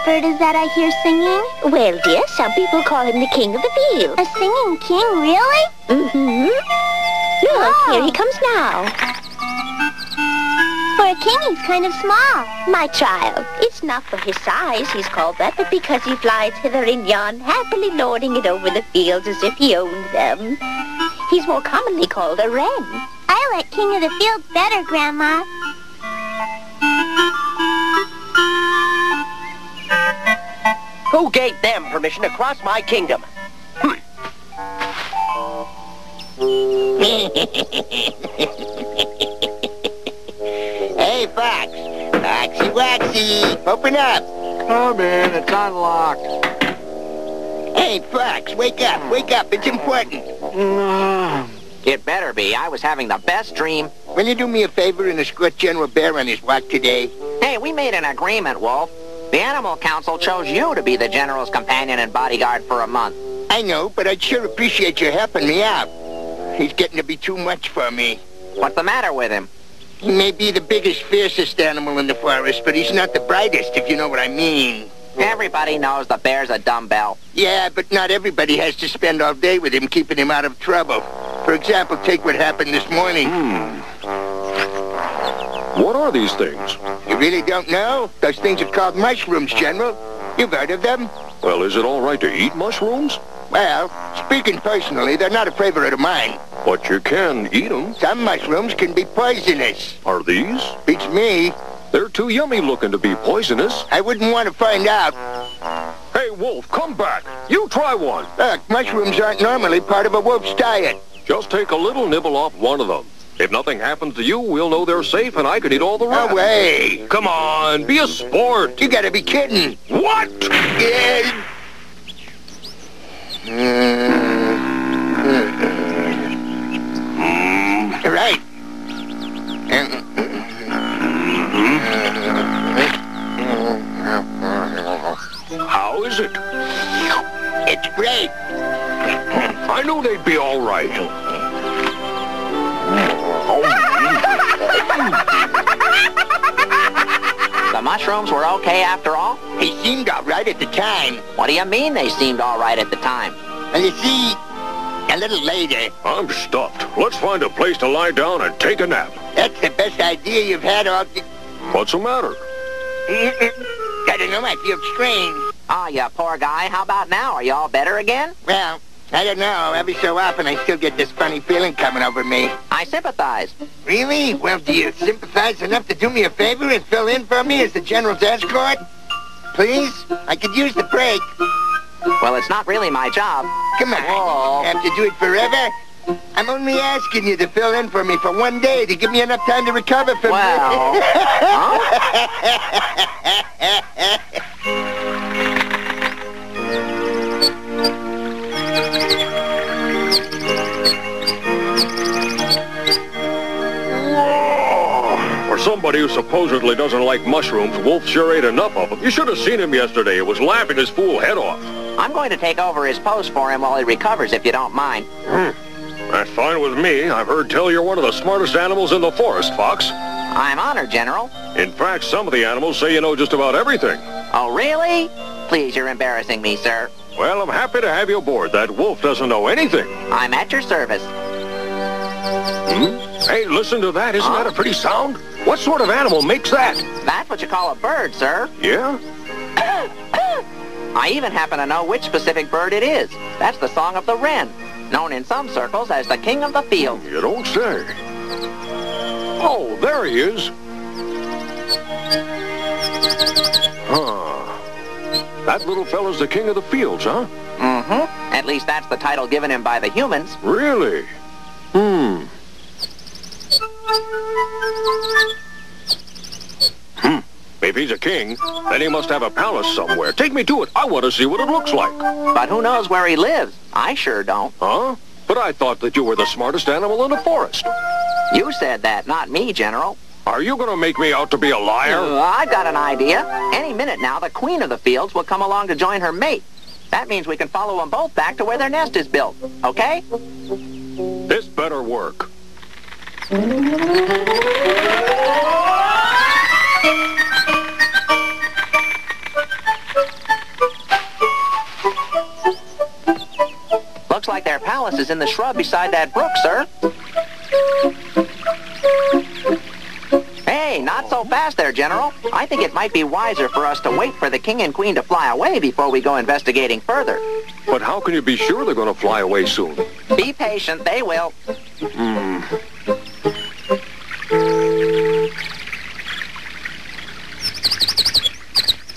bird is that I hear singing? Well, dear, some people call him the king of the field. A singing king, really? Mm-hmm. Look, here he comes now. For a king, he's kind of small. My child, it's not for his size he's called that, but because he flies hither and yon, happily lording it over the fields as if he owned them. He's more commonly called a wren. I like King of the Fields better, Grandma. Who gave them permission to cross my kingdom? Hey, Fox. Foxy Waxy, open up. Come in, it's unlocked. Hey, Fox, wake up. Wake up, it's important. It better be. I was having the best dream. Will you do me a favor and escort General Bear on his walk today? Hey, we made an agreement, Wolf. The Animal Council chose you to be the General's companion and bodyguard for a month. I know, but I'd sure appreciate you helping me out. He's getting to be too much for me. What's the matter with him? He may be the biggest, fiercest animal in the forest, but he's not the brightest, if you know what I mean. Everybody knows the bear's a dumbbell. Yeah, but not everybody has to spend all day with him, keeping him out of trouble. For example, take what happened this morning. What are these things? You really don't know? Those things are called mushrooms, General. You've heard of them? Well, is it all right to eat mushrooms? Well, speaking personally, they're not a favorite of mine. But you can eat them. Some mushrooms can be poisonous. Are these? Beats me. They're too yummy looking to be poisonous. I wouldn't want to find out. Hey, Wolf, come back. You try one. Look, mushrooms aren't normally part of a wolf's diet. Just take a little nibble off one of them. If nothing happens to you, we'll know they're safe and I can eat all the rest. No way. Come on, be a sport. You gotta be kidding. What? Yeah. Right. How is it? It's great. I knew they'd be all right. The mushrooms were okay after all? He seemed all right at the time. What do you mean they seemed all right at the time? Well, you see, a little later. I'm stuffed. Let's find a place to lie down and take a nap. That's the best idea you've had all... What's the matter? I don't know, I feel strange. Oh, you poor guy. How about now? Are you all better again? Well, I don't know. Every so often I still get this funny feeling coming over me. I sympathize. Really? Well, do you sympathize enough to do me a favor and fill in for me as the General's escort? Please? I could use the break. Well, it's not really my job. Come on. Whoa. Have to do it forever? I'm only asking you to fill in for me for one day to give me enough time to recover from Well, For somebody who supposedly doesn't like mushrooms, Wolf sure ate enough of them. You should have seen him yesterday. He was laughing his fool head off. I'm going to take over his post for him while he recovers, if you don't mind. That's fine with me. I've heard tell you're one of the smartest animals in the forest, Fox. I'm honored, General. In fact, some of the animals say you know just about everything. Oh, really? Please, you're embarrassing me, sir. Well, I'm happy to have you aboard. That Wolf doesn't know anything. I'm at your service. Hey, listen to that. Isn't that a pretty sound? What sort of animal makes that? That's what you call a bird, sir. Yeah? I even happen to know which specific bird it is. That's the song of the wren, known in some circles as the king of the field. You don't say. Oh, there he is. Huh. That little fella's the king of the fields, huh? Mm-hmm. At least that's the title given him by the humans. Really? If he's a king, then he must have a palace somewhere. Take me to it. I want to see what it looks like. But who knows where he lives? I sure don't. Huh? But I thought that you were the smartest animal in the forest. You said that, not me, General. Are you going to make me out to be a liar? I've got an idea. Any minute now, the queen of the fields will come along to join her mate. That means we can follow them both back to where their nest is built. Okay? This better work. is in the shrub beside that brook, sir. Hey, not so fast there, General. I think it might be wiser for us to wait for the king and queen to fly away before we go investigating further. But how can you be sure they're going to fly away soon? Be patient, they will.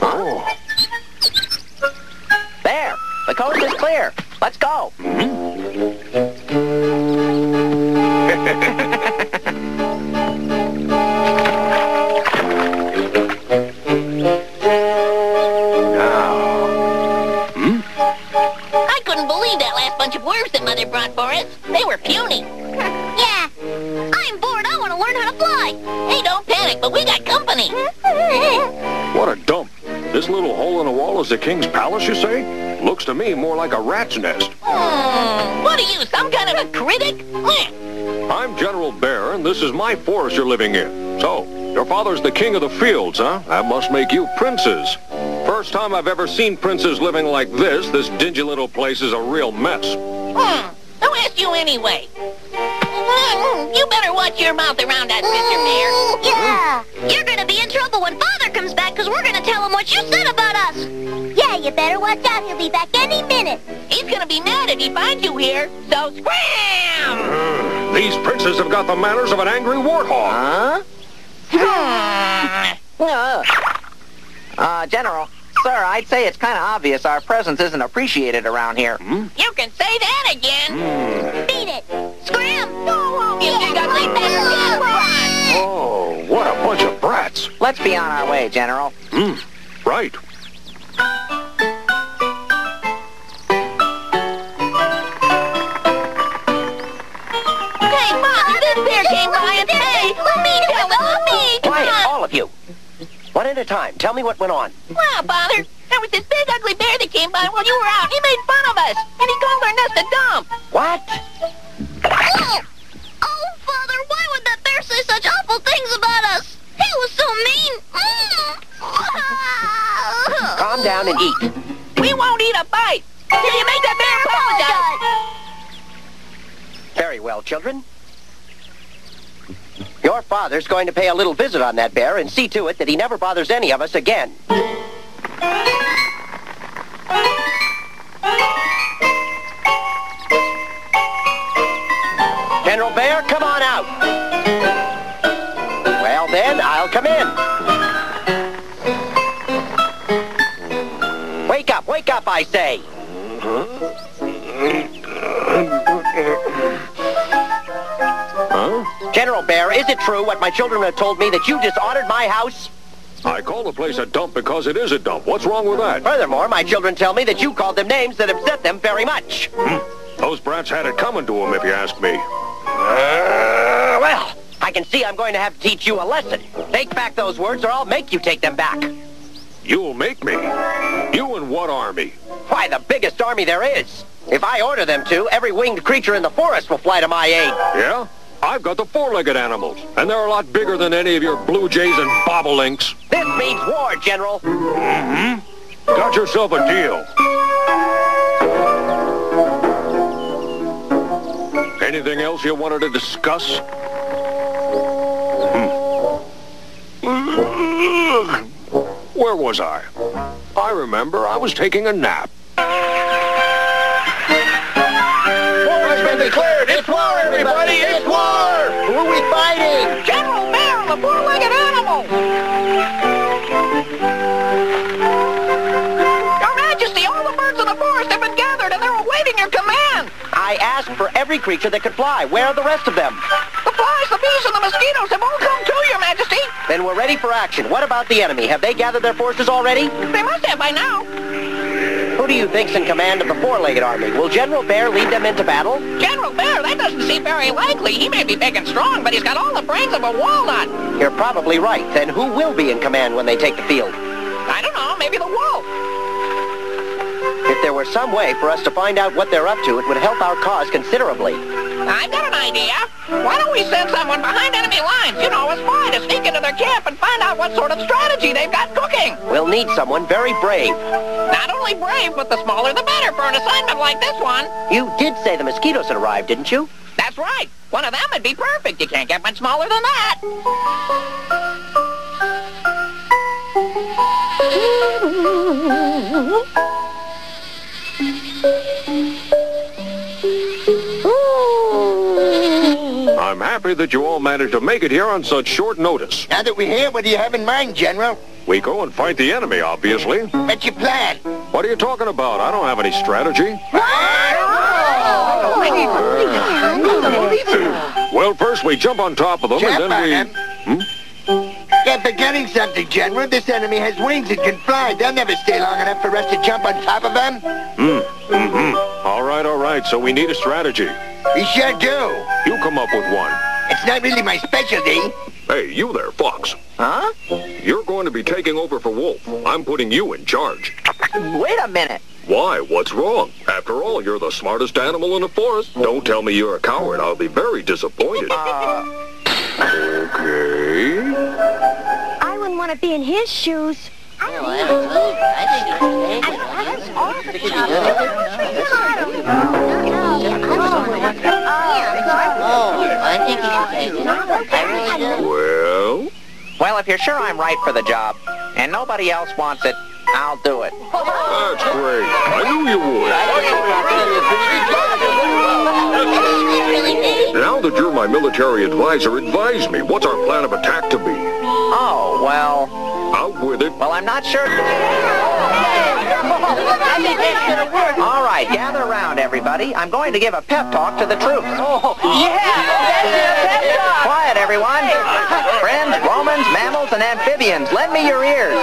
Oh. There, the coast is clear. Let's go. I couldn't believe that last bunch of worms that Mother brought for us. They were puny. Yeah. I'm bored. I want to learn how to fly. Hey, don't panic, but we got company. What a dump. This little hole in the wall is the king's palace, you say? Looks to me more like a rat's nest. What are you, some kind of a critic? I'm General Bear, and this is my forest you're living in. So, your father's the king of the fields, huh? That must make you princes. First time I've ever seen princes living like this. This dingy little place is a real mess. Who asked you anyway? You better watch your mouth around that, Mr. Bear. Yeah. You're going to be in trouble when Father comes back because we're going to tell him what you said about us. Yeah, you better watch out. He'll be back any minute. He's gonna be mad if he finds you here, so scram! These princes have got the manners of an angry warthog. General, sir, I'd say it's kind of obvious our presence isn't appreciated around here. You can say that again. Beat it. Scram. You big ugly bastard! Run! Oh, what a bunch of brats. Let's be on our way, General. Right. Hey, Father, this bear came by and hey, let me tell it, let me! Come Quiet, on. all of you. One at a time. Tell me what went on. Wow, Father, there was this big ugly bear that came by while you were out. He made fun of us, and he called our nest a dump. What? Oh, Father, why would that bear say such awful things about us? He was so mean. Calm down and eat. We won't eat a bite till you make that bear apologize. Very well, children. Your father's going to pay a little visit on that bear and see to it that he never bothers any of us again. General Bear, come on out. Well, then, I'll come in. Wake up, I say. General Bear, is it true what my children have told me that you dishonored my house? I call the place a dump because it is a dump. What's wrong with that? Furthermore, my children tell me that you called them names that upset them very much. Those brats had it coming to them, if you ask me. Well, I can see I'm going to have to teach you a lesson. Take back those words or I'll make you take them back. You'll make me? You and what army? Why, the biggest army there is. If I order them to, every winged creature in the forest will fly to my aid. Yeah? I've got the four-legged animals, and they're a lot bigger than any of your blue jays and bobolinks. This means war, General. Got yourself a deal. Anything else you wanted to discuss? Where was I? I remember I was taking a nap. War has been declared. It's war, everybody. It's war. Who are we fighting? General Bear, the four-legged animal! Your Majesty, all the birds in the forest have been gathered and they're awaiting your command! I asked for every creature that could fly. Where are the rest of them? The flies, the bees, and the mosquitoes have all come too, Your Majesty! Then we're ready for action. What about the enemy? Have they gathered their forces already? They must have by now. Who do you think's in command of the four-legged army? Will General Bear lead them into battle? General Bear, that doesn't seem very likely. He may be big and strong, but he's got all the brains of a walnut. You're probably right. Then who will be in command when they take the field? I don't know, maybe the wolf. If there were some way for us to find out what they're up to, it would help our cause considerably. I've got an idea. Why don't we send someone behind enemy lines, you know, a spy to sneak into their camp and find out what sort of strategy they've got cooking? We'll need someone very brave. Not only brave, but the smaller the better for an assignment like this one. You did say the mosquitoes had arrived, didn't you? That's right. One of them would be perfect. You can't get much smaller than that. I'm happy that you all managed to make it here on such short notice. Now that we're here, what do you have in mind, General? We go and fight the enemy, obviously. What's your plan? What are you talking about? I don't have any strategy. Well, first we jump on top of them, Jump and on then them? You're forgetting something, General. This enemy has wings and can fly. They'll never stay long enough for us to jump on top of them. All right. So we need a strategy. We sure do. You come up with one. It's not really my specialty. Hey, you there, Fox. Huh? You're going to be taking over for Wolf. I'm putting you in charge. Wait a minute. Why? What's wrong? After all, you're the smartest animal in the forest. Don't tell me you're a coward. I'll be very disappointed. Okay. I wouldn't want to be in his shoes. Well, if you're sure I'm right for the job, and nobody else wants it, I'll do it. That's great. I knew you would. Now that you're my military advisor, advise me. What's our plan of attack to be? Oh, well... Out with it. Well, I'm not sure... All right, gather around, everybody. I'm going to give a pep talk to the troops. Quiet, everyone. Friends, Romans, mammals, and amphibians, lend me your ears.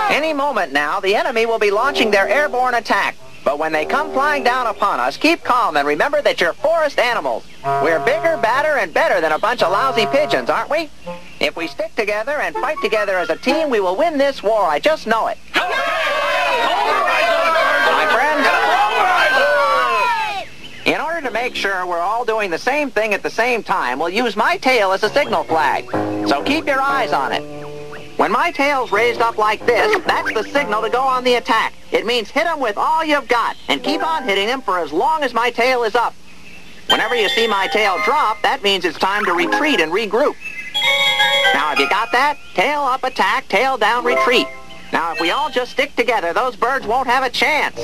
Any moment now, the enemy will be launching their airborne attack. But when they come flying down upon us, keep calm and remember that you're forest animals. We're bigger, badder, and better than a bunch of lousy pigeons, aren't we? If we stick together and fight together as a team, we will win this war. I just know it. My friends, in order to make sure we're all doing the same thing at the same time, we'll use my tail as a signal flag. So keep your eyes on it. When my tail's raised up like this, that's the signal to go on the attack. It means hit them with all you've got, and keep on hitting them for as long as my tail is up. Whenever you see my tail drop, that means it's time to retreat and regroup. Now, have you got that? Tail up, attack, tail down, retreat. Now, if we all just stick together, those birds won't have a chance.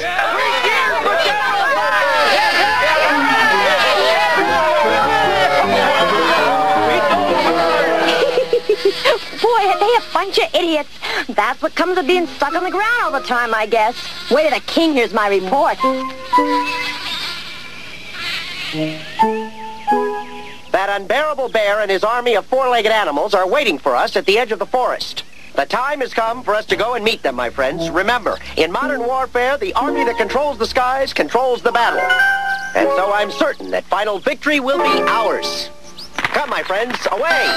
Boy, are they a bunch of idiots. That's what comes of being stuck on the ground all the time, I guess. Wait till the king hears my report. That unbearable bear and his army of four-legged animals are waiting for us at the edge of the forest. The time has come for us to go and meet them, my friends. Remember, in modern warfare, the army that controls the skies controls the battle. And so I'm certain that final victory will be ours. Come, my friends, away!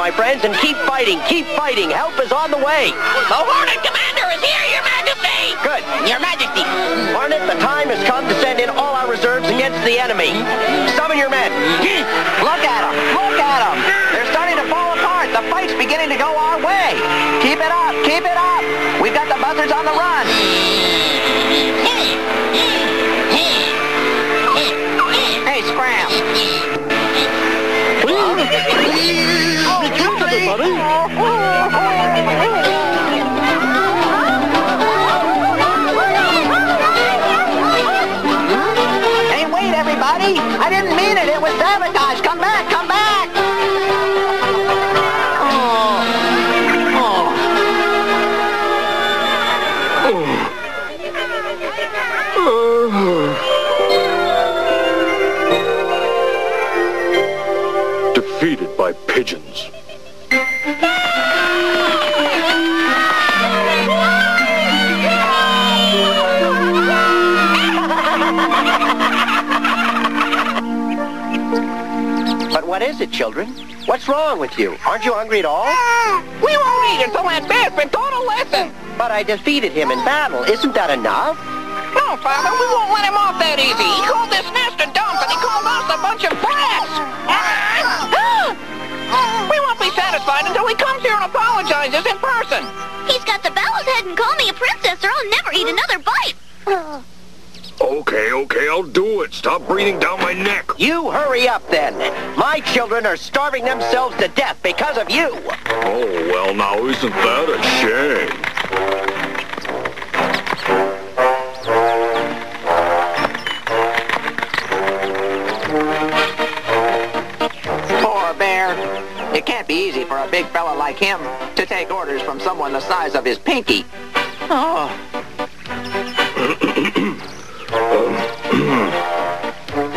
my friends, and keep fighting, keep fighting. Help is on the way. The Hornet Commander is here, Your Majesty! Good. Your Majesty! Hornet, the time has come to send in all our reserves against the enemy. Summon your men. Look at them! Look at them! They're starting to fall apart. The fight's beginning to go our way. Keep it up! Keep it up! We've got the buzzards on the run. Hey, Scram! Hey, wait, everybody! I didn't mean it. It was sabotage. Come back! Come back! Defeated by pigeons. But what is it, children? What's wrong with you? Aren't you hungry at all? We won't eat until that bear's been taught a lesson. But I defeated him in battle. Isn't that enough? No, Father, we won't let him off that easy. He called this nest a dump, and he called us a bunch of brats. We won't be satisfied until he comes here and apologizes in person. He's got to bow his head and call me a princess, or I'll never eat another bite. Okay, I'll do it. Stop breathing down my neck. You hurry up, then. My children are starving themselves to death because of you. Oh, well, now, isn't that a shame? Poor bear. It can't be easy for a big fella like him to take orders from someone the size of his pinky. Oh.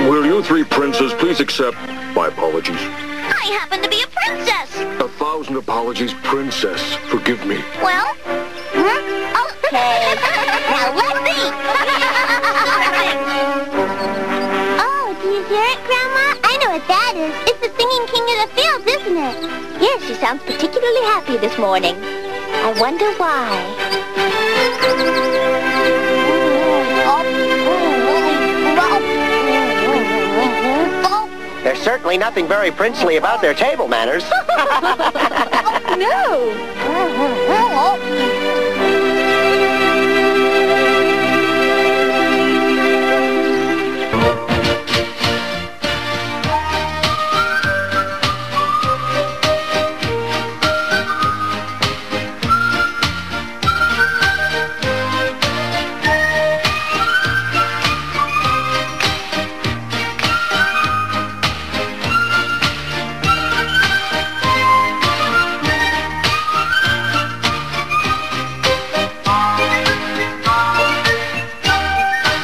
Will you three princes please accept my apologies? I happen to be a princess. 1,000 apologies, princess. Forgive me. Well, okay. Now let's eat. Oh, do you hear it, Grandma? I know what that is. It's the singing king of the fields, isn't it? Yes, she sounds particularly happy this morning. I wonder why. There's certainly nothing very princely about their table manners. No.